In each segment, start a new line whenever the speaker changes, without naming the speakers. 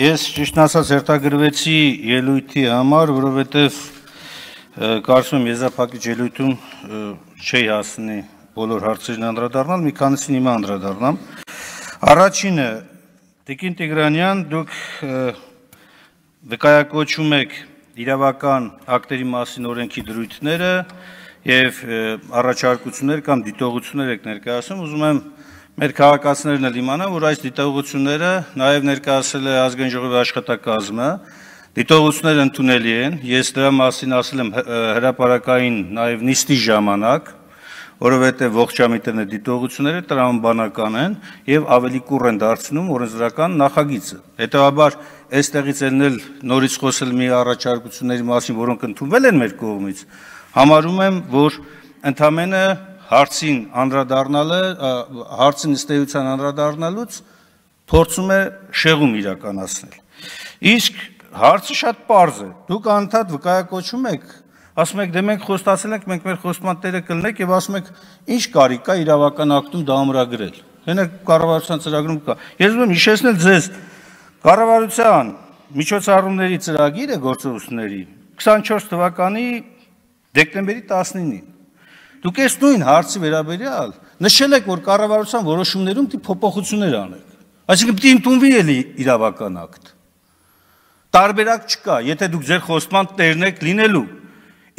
Ես ճիշտն ասած հերթագրվեցի ելույթի համար, որովհետև կարծում եմ եզրափակիչ ելույթում չի հասնի բոլոր հարցերին անդրադառնալ, մի քանիսին հիմա անդրադառնամ։ Առաջինը, Տիկին Տիգրանյան, դուք վկայակոչում եք իրավական ակտերի մասին օրենքի դրույթները եւ առաջարկություններ կամ դիտողություններ եք ներկայացնում, ուզում եմ մեր քաղաքացիներն էլ իմանան, որ այս դիտողությունները նաև ներկայացել է Ազգային ժողովի աշխատակազմը, դիտողությունները ընդունելի են, ես դրա մասին ասել եմ հրապարակային նաև նիստի ժամանակ, որովհետև ողջամիտ են դիտողությունները տրամաբանական են եւ ավելի կուռ են դարձնում օրենսդրական նախագիծը։ Հետևաբար այստեղից ելնել նորից խոսել մի առաջարկությունների մասին, որոնք ընդունվել են մեր կողմից, համարում եմ, որ ընդամենը հարցին անդրադառնալը, հարցին ըստեյության անդրադառնալուց փորձում է շեղում իրականացնել։ Իսկ հարցը շատ պարզ է։ Դուք անդադ վկայակոչում եք, ասում եք դե մենք խոստացել ենք, մենք մեր խոստման տերը կլինենք եւ ասում եք ինչ կարիք կա իրավական ակտում դա ամրագրել։ Հենա կառավարության ծրագրում կա։ Ես ուզում եմ հիշեցնել ձեզ կառավարության միջոցառումների ծրագիրը գործողությունների 24 թվականի դեկտեմբերի 19-ին Դուք այս նույն հարցի վերաբերյալ նշել եք, որ կառավարության որոշումներում դի փոփոխություններ անեք։ Այսինքն պիտի ընդունվի էլի իրավական ակտ։ Տարբերակ չկա, եթե դուք ձեր խոստման տերն եք լինելու,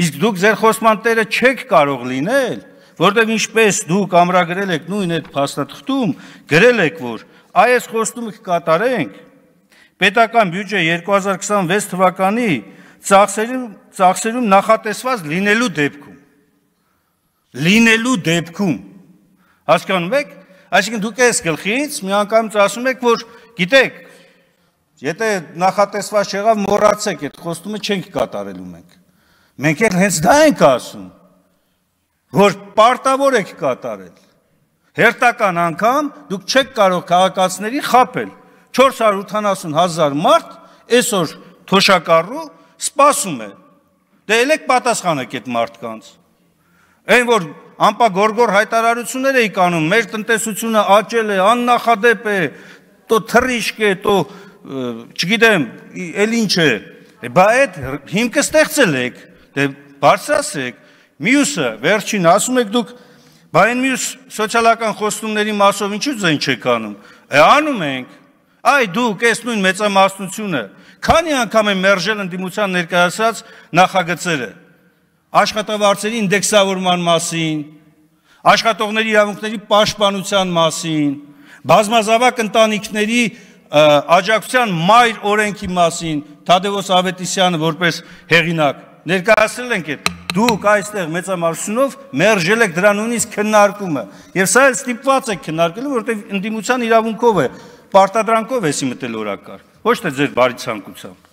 իսկ դուք ձեր խոստման տերը չեք կարող լինել, որտեղ ինչպես դուք ամրագրել եք նույն այդ փաստաթղթում, գրել եք, որ այս խոստումը կկատարենք պետական բյուջե 2026 թվականի ծախսերում նախատեսված լինելու դեպքում, հասկանում եք, այսինքն դուք այս գլխից մի անգամից ասում եք, որ գիտեք, եթե նախատեսված չեղավ մոռացեք, այդ խոստումը չենք կատարելու մենք։ Մենք էլ հենց դա ենք ասում, որ պարտավոր եք կատարել։ Հերթական անգամ դուք չեք կարող քաղաքացիներին խաբել։ 480,000 մարդ այսօր թոշակառու սպասում է։ Դե ելեք պատասխանեք այդ մարդկանց։ Այն որ անպագորգոր հայտարարություններ էի կանում, մեր տնտեսությունը աճել է, աննախադեպ է, տո թռիչք է, տո չգիտեմ, էլ ինչ է, բա այդ հիմքը ստեղծել եք, դե բարձրացրեք, մյուսը, վերջին ասում եք դուք, բա այն մյուս սոցիալական խոստումների մասով ինչու ձեն չեք անում, անում ենք, այ դուք այս նույն մեծամասնությունը, քանի անգամ են մերժել ընդդիմության ներկայացած նախագծերը, աշխատավարձերի ինդեքսավորման մասին, աշխատողների իրավունքների պաշտպանության մասին, բազմազավակ ընտանիքների աջակցության մայր օրենքի մասին, Թադևոս Ավետիսյանը որպես հեղինակ, ներկայացրել ենք այդ, դուք այստեղ մեծամասնությունով մերժել եք դրա նույնիսկ քննարկումը, եւ սա էլ ստիպված եք քննարկելու, որովհետեւ ընդդիմության իրավունքով է, պարտադրանքով էսի մտել օրակարգ, ոչ թե ձեր բարի ցանկությամբ։